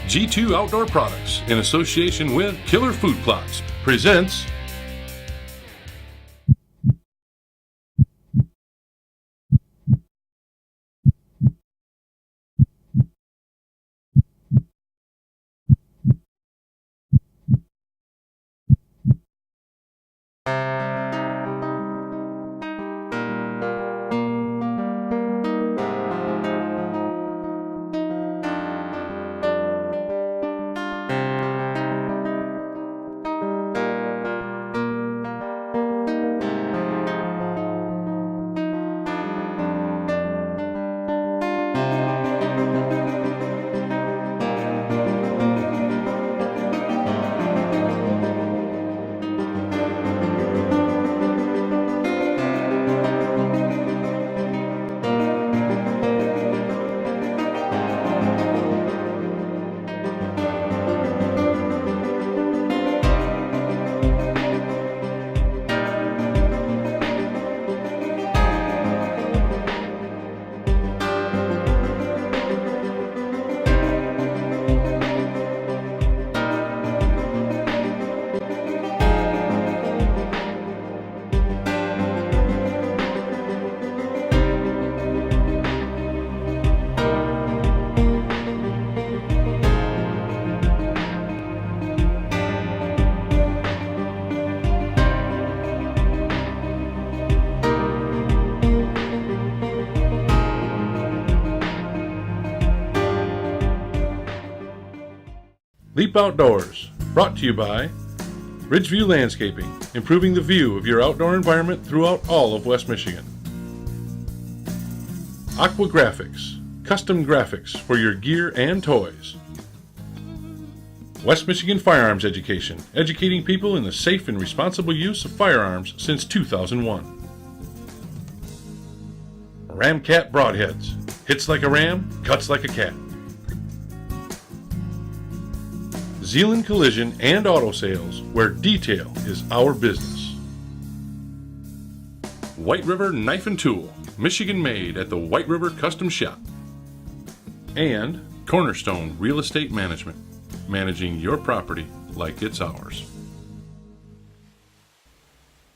G2 Outdoor Products, in association with Killer Food Plots, presents Leap Outdoors, brought to you by Ridgeview Landscaping, improving the view of your outdoor environment throughout all of West Michigan. Aqua Graphics, custom graphics for your gear and toys. West Michigan Firearms Education, educating people in the safe and responsible use of firearms since 2001. Ramcat Broadheads, hits like a ram, cuts like a cat. Zeeland Collision and Auto Sales, where detail is our business. White River Knife and Tool, Michigan made at the White River Custom Shop. And Cornerstone Real Estate Management, managing your property like it's ours.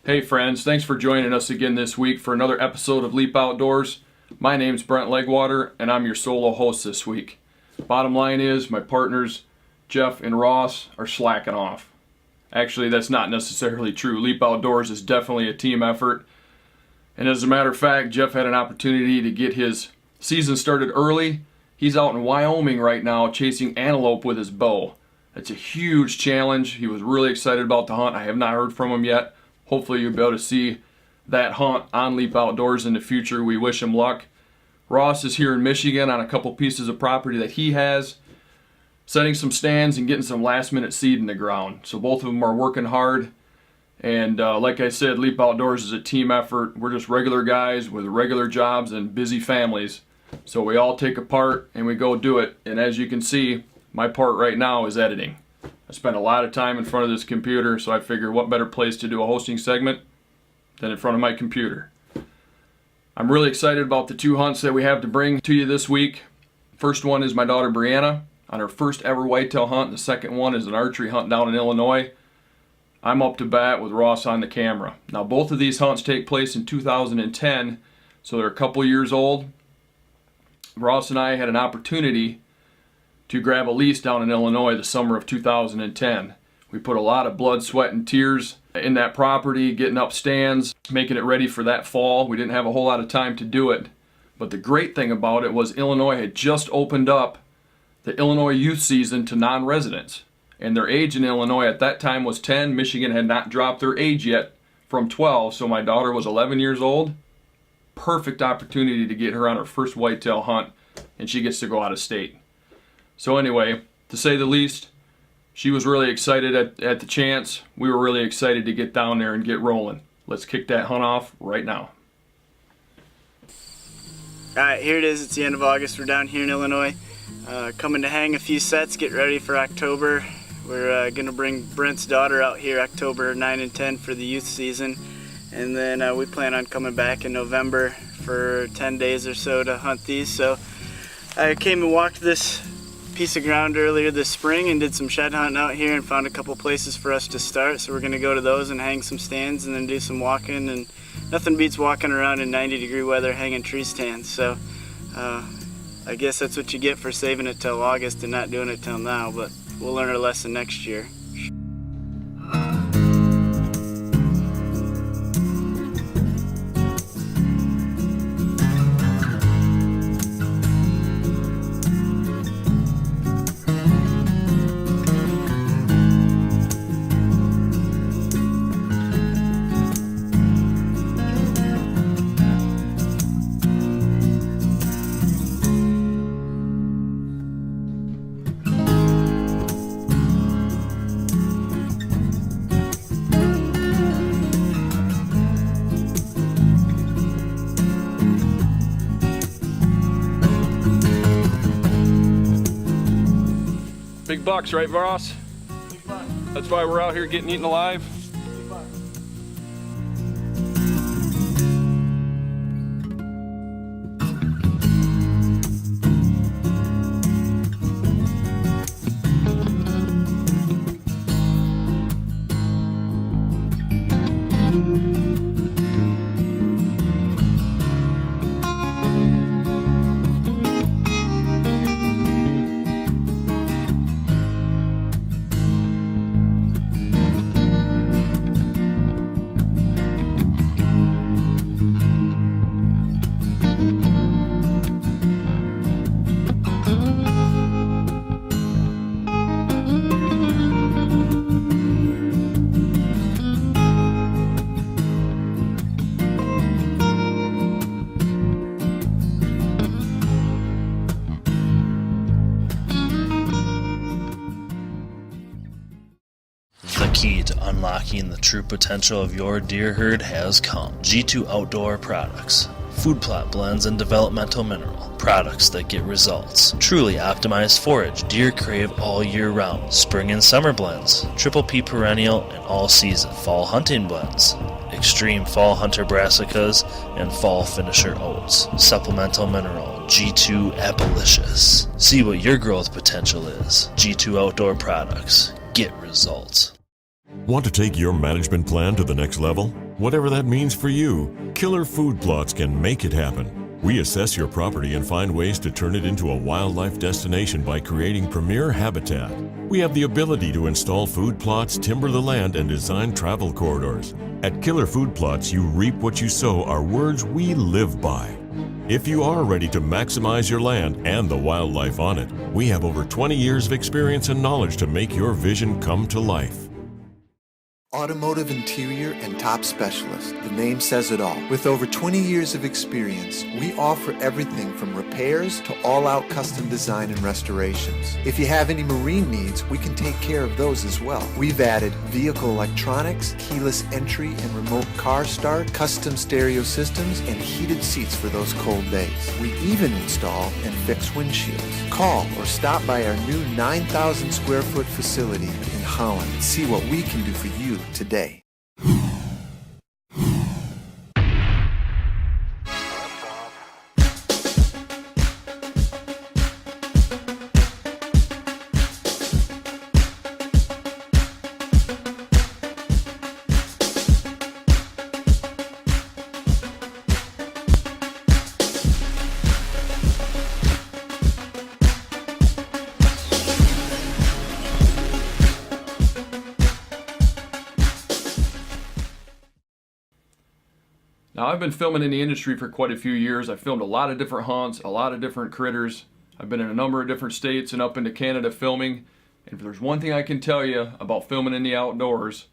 Hey friends, thanks for joining us again this week for another episode of Leap Outdoors. My name's Brent Legwater and I'm your solo host this week. Bottom line is my partners Jeff and Ross are slacking off. Actually, that's not necessarily true. Leap Outdoors is definitely a team effort. And as a matter of fact, Jeff had an opportunity to get his season started early. He's out in Wyoming right now chasing antelope with his bow. That's a huge challenge. He was really excited about the hunt. I have not heard from him yet. Hopefully you'll be able to see that hunt on Leap Outdoors in the future. We wish him luck. Ross is here in Michigan on a couple pieces of property that he has, setting some stands and getting some last minute seed in the ground. So both of them are working hard. And like I said, Leap Outdoors is a team effort. We're just regular guys with regular jobs and busy families. So we all take a part and we go do it. And as you can see, my part right now is editing. I spend a lot of time in front of this computer, so I figure what better place to do a hosting segment than in front of my computer. I'm really excited about the two hunts that we have to bring to you this week. First one is my daughter Briana on her first ever whitetail hunt. The second one is an archery hunt down in Illinois. I'm up to bat with Ross on the camera. Now both of these hunts take place in 2010, so they're a couple years old. Ross and I had an opportunity to grab a lease down in Illinois the summer of 2010. We put a lot of blood, sweat, and tears in that property, getting up stands, making it ready for that fall. We didn't have a whole lot of time to do it, but the great thing about it was Illinois had just opened up the Illinois youth season to non-residents, and their age in Illinois at that time was 10. Michigan had not dropped their age yet from 12, so my daughter was 11 years old. Perfect opportunity to get her on her first whitetail hunt, and she gets to go out of state. So anyway, to say the least, she was really excited at the chance. We were really excited to get down there and get rolling. Let's kick that hunt off right now. All right, here it is. It's the end of August. We're down here in Illinois. Coming to hang a few sets, get ready for October. We're going to bring Brent's daughter out here October 9 and 10 for the youth season. And then we plan on coming back in November for 10 days or so to hunt these. So I came and walked this piece of ground earlier this spring and did some shed hunting out here and found a couple places for us to start. So we're going to go to those and hang some stands and then do some walking. And nothing beats walking around in 90-degree weather hanging tree stands. So I guess that's what you get for saving it till August and not doing it till now. But we'll learn our lesson next year. Big bucks, right, Ross? Big buck. That's why we're out here getting eaten alive. Big buck. The key to unlocking the true potential of your deer herd has come. G2 Outdoor Products. Food plot blends and developmental mineral. Products that get results. Truly optimized forage deer crave all year round. Spring and summer blends. Triple P perennial and all season. Fall hunting blends. Extreme fall hunter brassicas and fall finisher oats. Supplemental mineral. G2 Abolitious. See what your growth potential is. G2 Outdoor Products. Get results. Want to take your management plan to the next level? Whatever that means for you, Killer Food Plots can make it happen. We assess your property and find ways to turn it into a wildlife destination by creating premier habitat. We have the ability to install food plots, timber the land, and design travel corridors. At Killer Food Plots, you reap what you sow are words we live by. If you are ready to maximize your land and the wildlife on it, we have over 20 years of experience and knowledge to make your vision come to life. Automotive interior and top specialist. The name says it all. With over 20 years of experience, we offer everything from repairs to all-out custom design and restorations. If you have any marine needs, we can take care of those as well. We've added vehicle electronics, keyless entry and remote car start, custom stereo systems, and heated seats for those cold days. We even install and fix windshields. Call or stop by our new 9,000 square foot facility in Holland and see what we can do for you today. Now, I've been filming in the industry for quite a few years. I've filmed a lot of different hunts, a lot of different critters. I've been in a number of different states and up into Canada filming. And if there's one thing I can tell you about filming in the outdoors,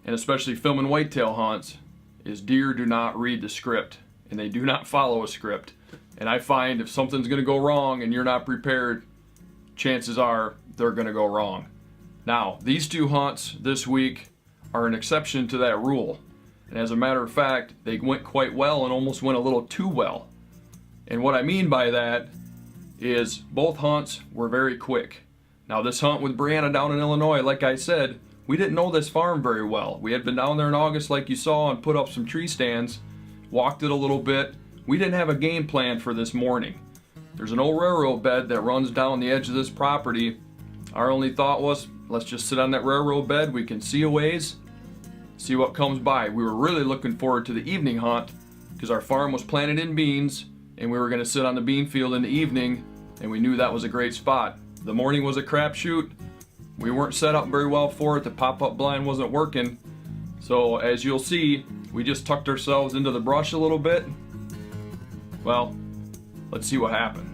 and especially filming whitetail hunts, is deer do not read the script, and they do not follow a script. And I find if something's going to go wrong and you're not prepared, chances are they're going to go wrong. Now, these two hunts this week are an exception to that rule. And as a matter of fact, they went quite well and almost went a little too well. And what I mean by that is both hunts were very quick. Now, this hunt with Briana down in Illinois, like I said, we didn't know this farm very well. We had been down there in August like you saw and put up some tree stands, walked it a little bit. We didn't have a game plan for this morning. There's an old railroad bed that runs down the edge of this property. Our only thought was, let's just sit on that railroad bed. We can see a ways, see what comes by. We were really looking forward to the evening hunt because our farm was planted in beans and we were going to sit on the bean field in the evening, and we knew that was a great spot. The morning was a crapshoot. We weren't set up very well for it. The pop-up blind wasn't working. So as you'll see, we just tucked ourselves into the brush a little bit. Well, let's see what happened.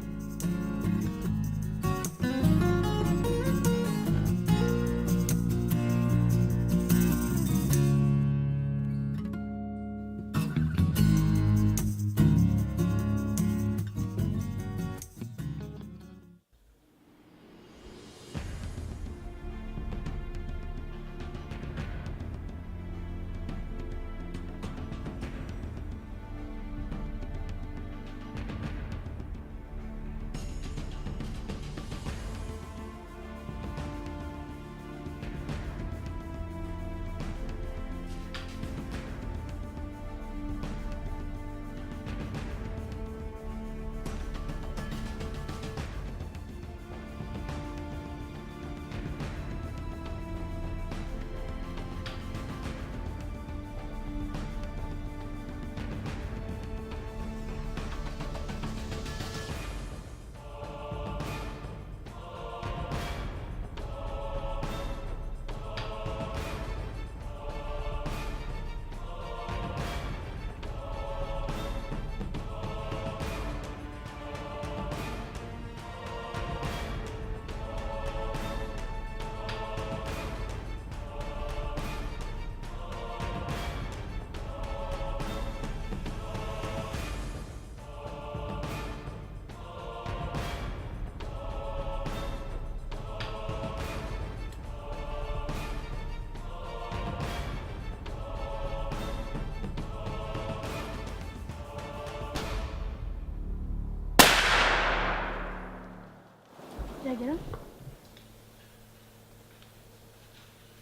Did I get him?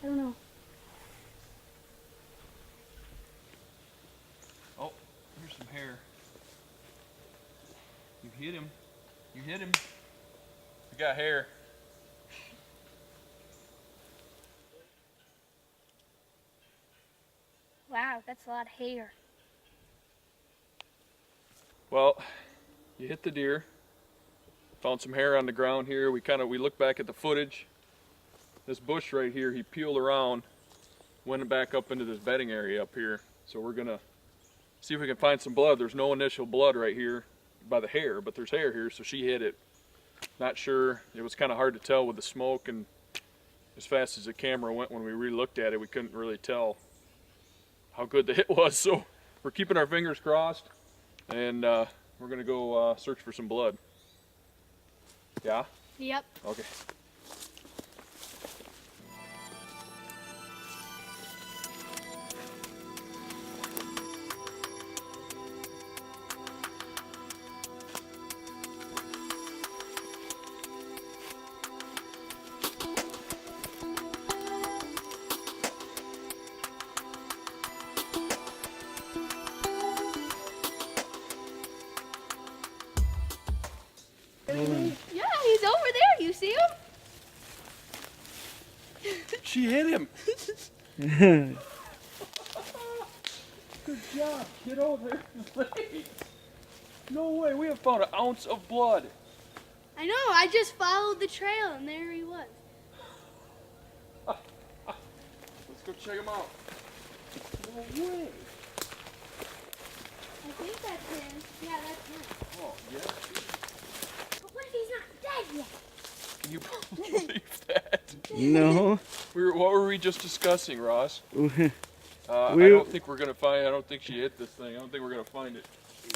I don't know. Oh, here's some hair. You hit him. You hit him. You got hair. Wow, that's a lot of hair. Well, you hit the deer. Found some hair on the ground here. We looked back at the footage. This bush right here, he peeled around, went back up into this bedding area up here. So we're gonna see if we can find some blood. There's no initial blood right here by the hair, but there's hair here, so she hit it. Not sure, it was kind of hard to tell with the smoke, and as fast as the camera went when we re-looked at it, we couldn't really tell how good the hit was. So we're keeping our fingers crossed, and we're gonna go search for some blood. Yeah? Yep. Okay. Yeah, he's over there. You see him? She hit him. Good job, kiddo. There's the legs. No way, we have found an ounce of blood. I know. I just followed the trail, and there he was. Let's go check him out. No way. I think that's him. Yeah, that's him. Oh, yeah. But what if he's not dead yet? Can you believe that? No. What were we just discussing, Ross? I We- don't think we're gonna find. I don't think she hit this thing. I don't think we're gonna find it.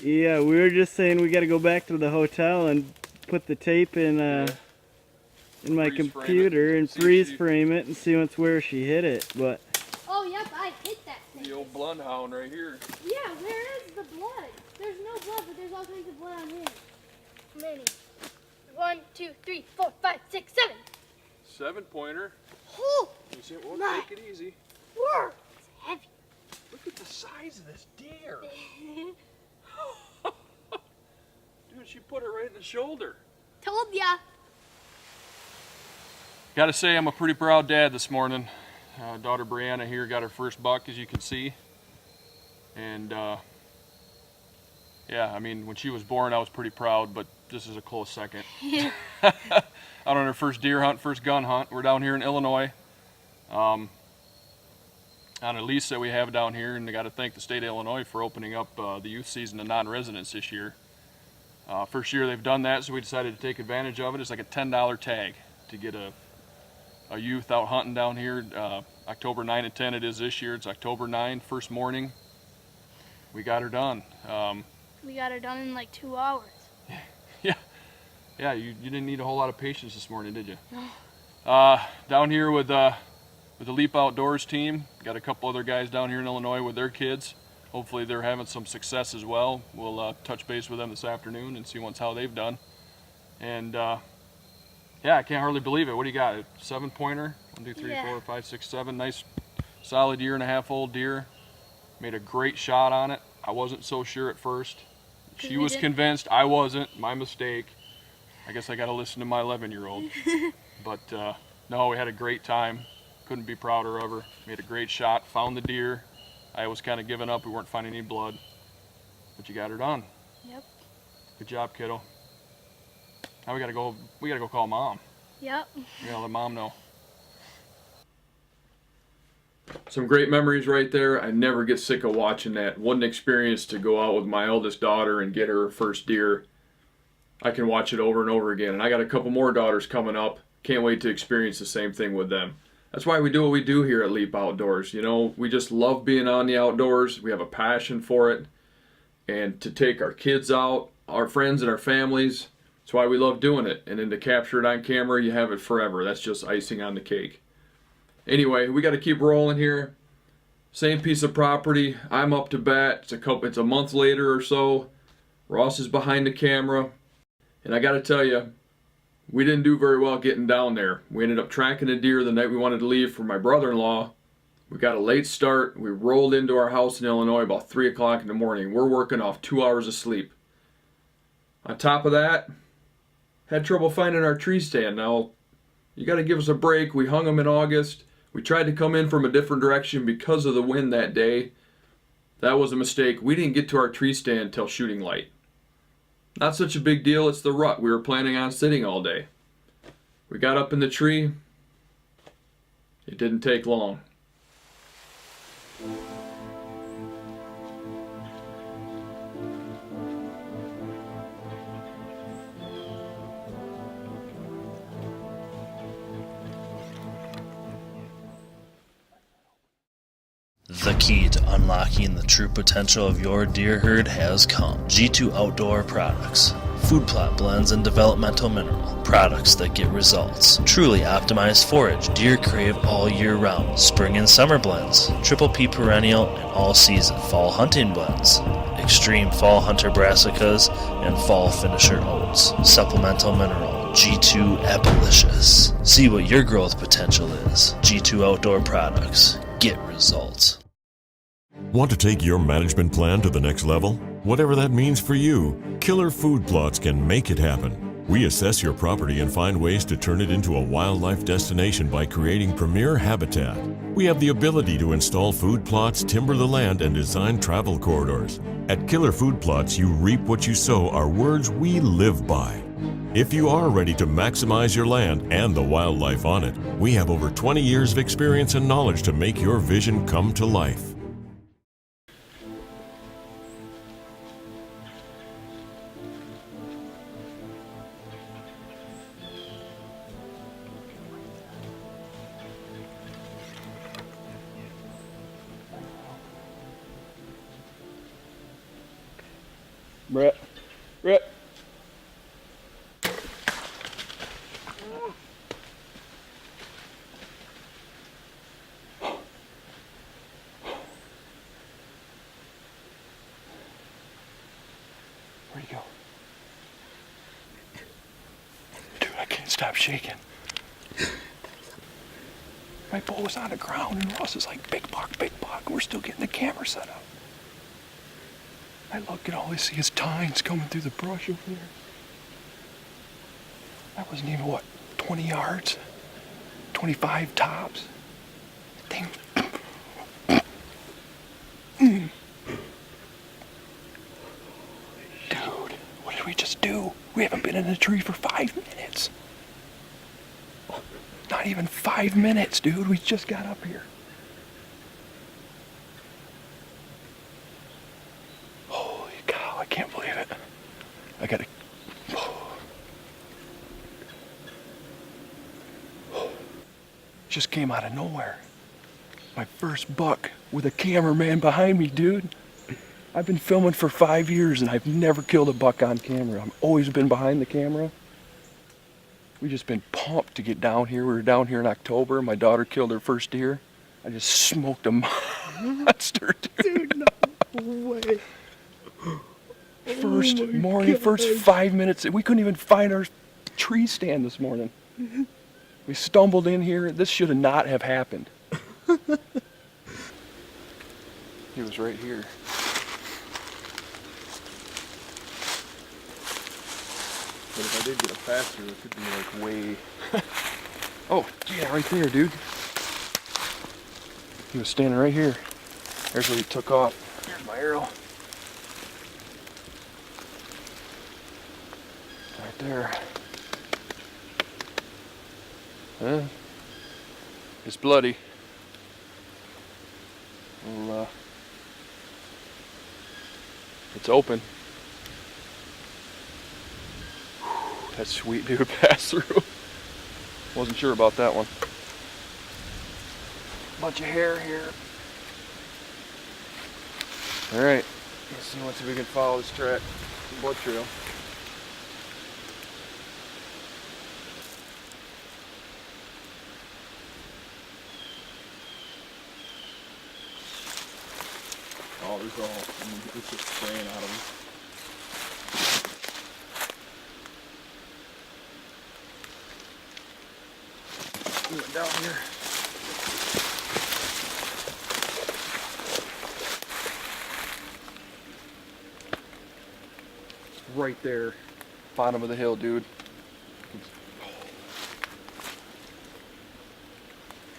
Yeah, we were just saying we got to go back to the hotel and put the tape in in my Freeze frame computer it, and see if freeze she- frame it and see where she hit it. But Oh, yep, I hit that The thing. old bloodhound right here. Yeah, where is the blood? There's no blood, but there's all kinds of blood on him. How many? 1, 2, 3, 4, 5, 6, 7. 7-pointer. Oh, You see, well, My. take it easy. word. It's heavy. Look at the size of this deer. She put it right in the shoulder. Told ya. Gotta say, I'm a pretty proud dad this morning. Daughter Briana here got her first buck, as you can see. And yeah, I mean, when she was born, I was pretty proud, but this is a close second. Yeah. Out on her first deer hunt, first gun hunt. We're down here in Illinois on a lease that we have down here, and I got to thank the state of Illinois for opening up the youth season to non-residents this year. First year they've done that, so we decided to take advantage of it. It's like a $10 tag to get a youth out hunting down here. October 9 and 10 it is this year. It's October 9, first morning. We got her done. We got her done in like 2 hours. Yeah, you didn't need a whole lot of patience this morning, did you? No. Down here with the Leap Outdoors team, got a couple other guys down here in Illinois with their kids. Hopefully they're having some success as well. We'll touch base with them this afternoon and see how they've done. And yeah, I can't hardly believe it. What do you got? A 7-pointer? 1, 2, 3, 4, 5, 6, 7. Nice, solid year-and-a-half-old deer. Made a great shot on it. I wasn't so sure at first. She was convinced. I wasn't. My mistake. I guess I got to listen to my 11-year-old. But no, we had a great time. Couldn't be prouder of her. Made a great shot. Found the deer. I was kind of giving up. We weren't finding any blood. But you got her done. Yep. Good job, kiddo. Now we gotta go call Mom. Yep. We gotta let Mom know. Some great memories right there. I never get sick of watching that. What an experience to go out with my eldest daughter and get her first deer. I can watch it over and over again. And I got a couple more daughters coming up. Can't wait to experience the same thing with them. That's why we do what we do here at Leap Outdoors. You know, we just love being on the outdoors. We have a passion for it. And to take our kids out, our friends and our families, that's why we love doing it. And then to capture it on camera, you have it forever. That's just icing on the cake. Anyway, we got to keep rolling here. Same piece of property. I'm up to bat. It's a month later or so. Ross is behind the camera. And I got to tell you, we didn't do very well getting down there. We ended up tracking a deer the night we wanted to leave for my brother-in-law. We got a late start. We rolled into our house in Illinois about 3 o'clock in the morning. We're working off 2 hours of sleep. On top of that, had trouble finding our tree stand. Now, you got to give us a break. We hung them in August. We tried to come in from a different direction because of the wind that day. That was a mistake. We didn't get to our tree stand till shooting light. Not such a big deal. It's the rut. We were planning on sitting all day. We got up in the tree. It didn't take long. The key to unlocking the true potential of your deer herd has come. G2 Outdoor Products. Food plot blends and developmental mineral. Products that get results. Truly optimized forage deer crave all year round. Spring and summer blends. Triple P perennial and all season fall hunting blends. Extreme fall hunter brassicas and fall finisher oats. Supplemental mineral. G2 Epilicious. See what your growth potential is. G2 Outdoor Products. Get results. Want to take your management plan to the next level? Whatever that means for you, Killer Food Plots can make it happen. We assess your property and find ways to turn it into a wildlife destination by creating premier habitat. We have the ability to install food plots, timber the land, and design travel corridors. At Killer Food Plots, you reap what you sow are words we live by. If you are ready to maximize your land and the wildlife on it, we have over 20 years of experience and knowledge to make your vision come to life. Brett. Where'd he go? Dude, I can't stop shaking. My bow was on the ground and Ross is like, big buck, big buck. We're still getting the camera set up. I look and all I see is tines coming through the brush over there. That wasn't even, what, 20 yards? 25 tops? Thing. Dude, what did we just do? We haven't been in a tree for 5 minutes. Not even 5 minutes, dude. We just got up here. Holy cow, I can't believe it. I gotta... Just came out of nowhere. My first buck with a cameraman behind me, dude. I've been filming for 5 years and I've never killed a buck on camera. I've always been behind the camera. We've just been pumped to get down here. We were down here in October. My daughter killed her first deer. I just smoked a monster, dude. Dude, no way. First morning, first 5 minutes. We couldn't even find our tree stand this morning. We stumbled in here. This should have not have happened. He was right here. But if I did get a faster, it could be like way... Oh, yeah, right there, dude. He was standing right here. There's where he took off. Here's my arrow. Right there. Huh? It's bloody. Well, it's open. That's sweet, dude. Pass through. Wasn't sure about that one. Bunch of hair here. All right. Let's see if we can follow this track. Blood trail. Oh, there's all, it's just spraying out of them. We went down here. It's right there, bottom of the hill, dude.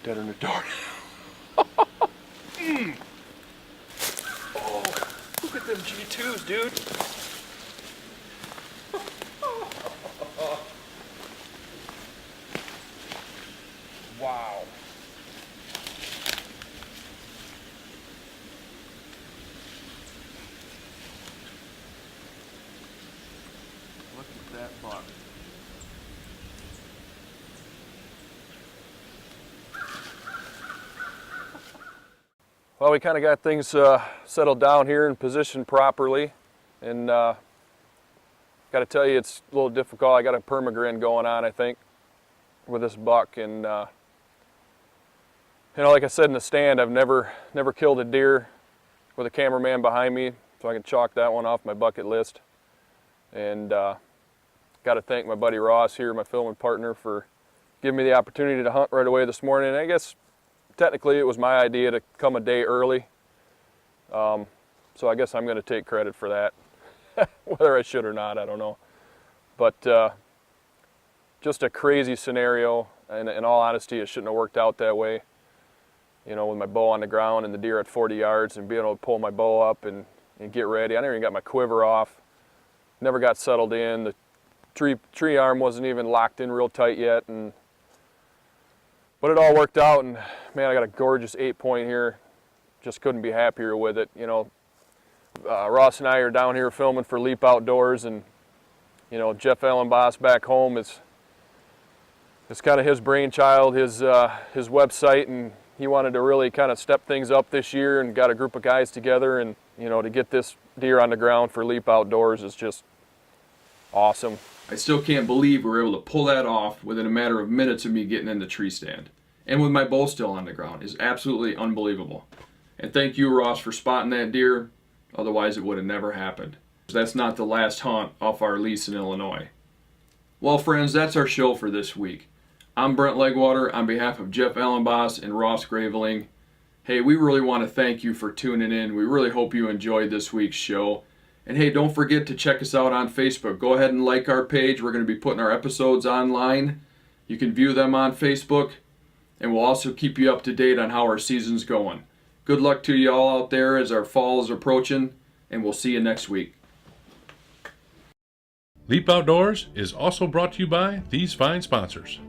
Dead in the dark. Look at them G2s, dude. Wow. Look at that buck. Well, we kind of got things settled down here and positioned properly, and got to tell you, it's a little difficult. I got a permagrin going on, I think, with this buck, and you know, like I said in the stand, I've never killed a deer with a cameraman behind me, so I can chalk that one off my bucket list. And got to thank my buddy Ross here, my filming partner, for giving me the opportunity to hunt right away this morning. And I guess technically it was my idea to come a day early, so I guess I'm going to take credit for that. Whether I should or not, I don't know. But just a crazy scenario, and in all honesty, it shouldn't have worked out that way. You know, with my bow on the ground and the deer at 40 yards and being able to pull my bow up and get ready. I never even got my quiver off, never got settled in. The tree arm wasn't even locked in real tight yet, but it all worked out, and man, I got a gorgeous 8-point here. Just couldn't be happier with it. You know, Ross and I are down here filming for Leap Outdoors, and you know, Jeff Ellenboss back home is kind of his brainchild, his website, and he wanted to really kind of step things up this year and got a group of guys together, and you know, to get this deer on the ground for Leap Outdoors is just awesome. I still can't believe we were able to pull that off within a matter of minutes of me getting in the tree stand. And with my bow still on the ground is absolutely unbelievable. And thank you, Ross, for spotting that deer. Otherwise it would have never happened. That's not the last hunt off our lease in Illinois. Well, friends, that's our show for this week. I'm Brent Legwater on behalf of Jeff Ellenboss and Ross Graveling. Hey, we really want to thank you for tuning in. We really hope you enjoyed this week's show. And hey, don't forget to check us out on Facebook. Go ahead and like our page. We're going to be putting our episodes online. You can view them on Facebook, and we'll also keep you up to date on how our season's going. Good luck to you all out there as our fall is approaching, and we'll see you next week. Leap Outdoors is also brought to you by these fine sponsors.